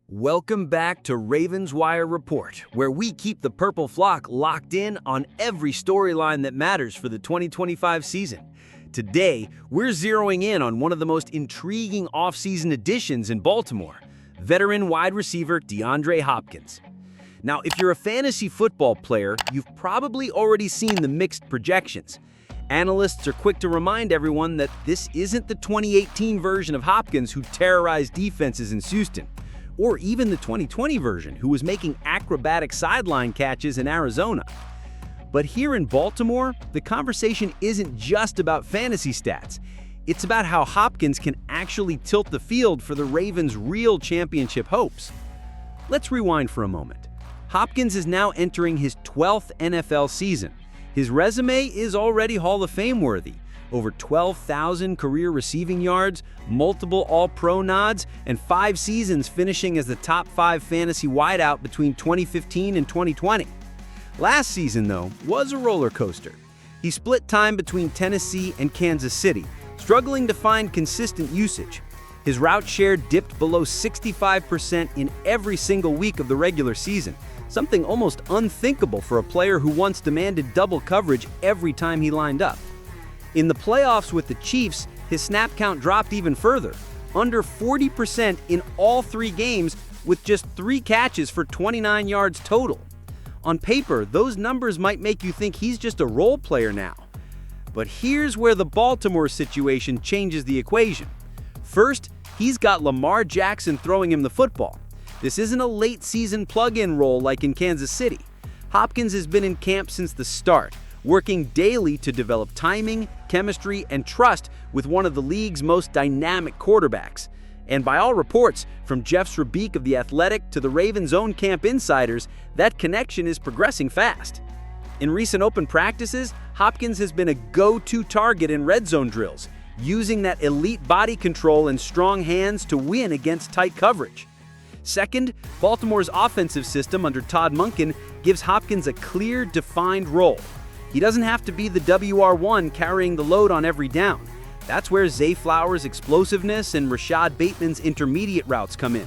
Welcome back to Ravens Wire Report, where we keep the purple flock locked in on every storyline that matters for the 2025 season. Today, we're zeroing in on one of the most intriguing offseason additions in Baltimore, veteran wide receiver DeAndre Hopkins. Now, if you're a fantasy football player, you've probably already seen the mixed projections. Analysts are quick to remind everyone that this isn't the 2018 version of Hopkins who terrorized defenses in Houston, or even the 2020 version, who was making acrobatic sideline catches in Arizona. But here in Baltimore, the conversation isn't just about fantasy stats. It's about how Hopkins can actually tilt the field for the Ravens' real championship hopes. Let's rewind for a moment. Hopkins is now entering his 12th NFL season. His resume is already Hall of Fame worthy. Over 12,000 career receiving yards, multiple All-Pro nods, and 5 seasons finishing as the top 5 fantasy wideout between 2015 and 2020. Last season, though, was a roller coaster. He split time between Tennessee and Kansas City, struggling to find consistent usage. His route share dipped below 65% in every single week of the regular season, something almost unthinkable for a player who once demanded double coverage every time he lined up. In the playoffs with the Chiefs, his snap count dropped even further, under 40% in all 3 games with just 3 catches for 29 yards total. On paper, those numbers might make you think he's just a role player now. But here's where the Baltimore situation changes the equation. First, he's got Lamar Jackson throwing him the football. This isn't a late-season plug-in role like in Kansas City. Hopkins has been in camp since the start, working daily to develop timing, chemistry, and trust with one of the league's most dynamic quarterbacks. And by all reports, from Jeff Srebeek of The Athletic to the Ravens' own camp insiders, that connection is progressing fast. In recent open practices, Hopkins has been a go-to target in red zone drills, using that elite body control and strong hands to win against tight coverage. Second, Baltimore's offensive system under Todd Monken gives Hopkins a clear, defined role. He doesn't have to be the WR1 carrying the load on every down. That's where Zay Flowers' explosiveness and Rashad Bateman's intermediate routes come in.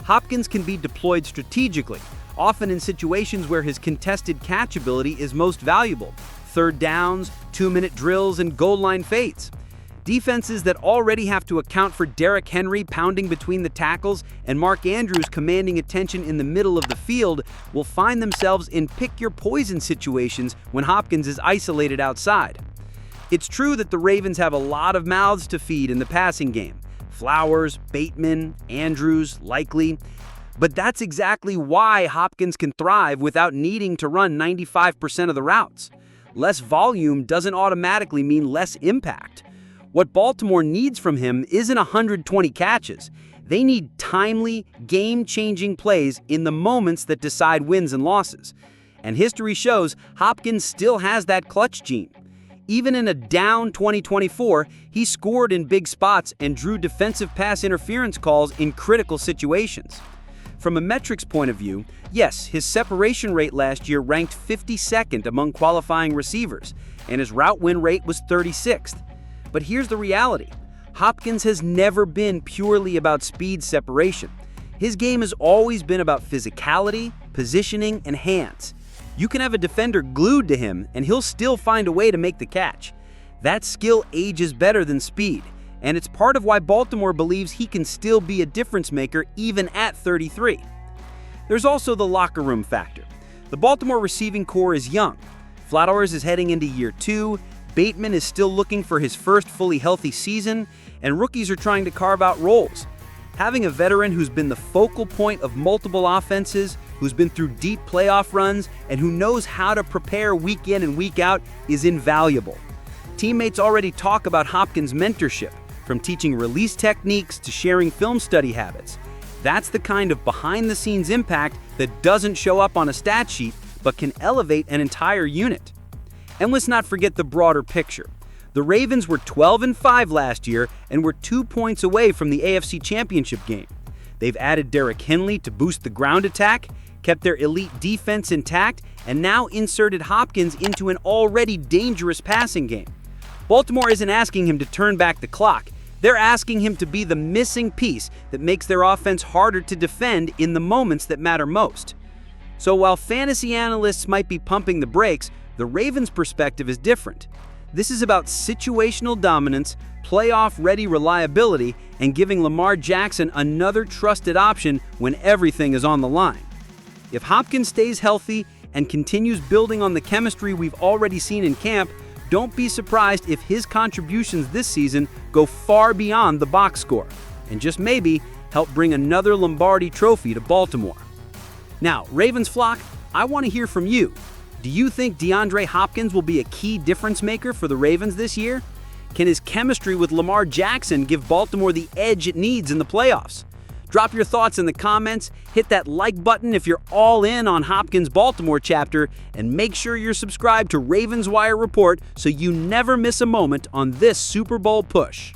Hopkins can be deployed strategically, often in situations where his contested catch ability is most valuable: third downs, 2-minute drills, and goal line fades. Defenses that already have to account for Derrick Henry pounding between the tackles and Mark Andrews commanding attention in the middle of the field will find themselves in pick-your-poison situations when Hopkins is isolated outside. It's true that the Ravens have a lot of mouths to feed in the passing game: Flowers, Bateman, Andrews, Likely. But that's exactly why Hopkins can thrive without needing to run 95% of the routes. Less volume doesn't automatically mean less impact. What Baltimore needs from him isn't 120 catches. They need timely, game-changing plays in the moments that decide wins and losses. And history shows Hopkins still has that clutch gene. Even in a down 2024, he scored in big spots and drew defensive pass interference calls in critical situations. From a metrics point of view, yes, his separation rate last year ranked 52nd among qualifying receivers, and his route win rate was 36th. But here's the reality. Hopkins has never been purely about speed separation. His game has always been about physicality, positioning, and hands. You can have a defender glued to him, and he'll still find a way to make the catch. That skill ages better than speed, and it's part of why Baltimore believes he can still be a difference maker even at 33. There's also the locker room factor. The Baltimore receiving core is young. Flowers is heading into year 2, Bateman is still looking for his first fully healthy season, and rookies are trying to carve out roles. Having a veteran who's been the focal point of multiple offenses, who's been through deep playoff runs, and who knows how to prepare week in and week out is invaluable. Teammates already talk about Hopkins' mentorship, from teaching release techniques to sharing film study habits. That's the kind of behind-the-scenes impact that doesn't show up on a stat sheet, but can elevate an entire unit. And let's not forget the broader picture. The Ravens were 12-5 last year and were 2 points away from the AFC Championship game. They've added Derrick Henry to boost the ground attack, kept their elite defense intact, and now inserted Hopkins into an already dangerous passing game. Baltimore isn't asking him to turn back the clock. They're asking him to be the missing piece that makes their offense harder to defend in the moments that matter most. So while fantasy analysts might be pumping the brakes, the Ravens' perspective is different. This is about situational dominance, playoff-ready reliability, and giving Lamar Jackson another trusted option when everything is on the line. If Hopkins stays healthy and continues building on the chemistry we've already seen in camp, don't be surprised if his contributions this season go far beyond the box score, and just maybe help bring another Lombardi trophy to Baltimore. Now, Ravens flock, I want to hear from you. Do you think DeAndre Hopkins will be a key difference maker for the Ravens this year? Can his chemistry with Lamar Jackson give Baltimore the edge it needs in the playoffs? Drop your thoughts in the comments, hit that like button if you're all in on Hopkins' Baltimore chapter, and make sure you're subscribed to Ravens Wire Report so you never miss a moment on this Super Bowl push.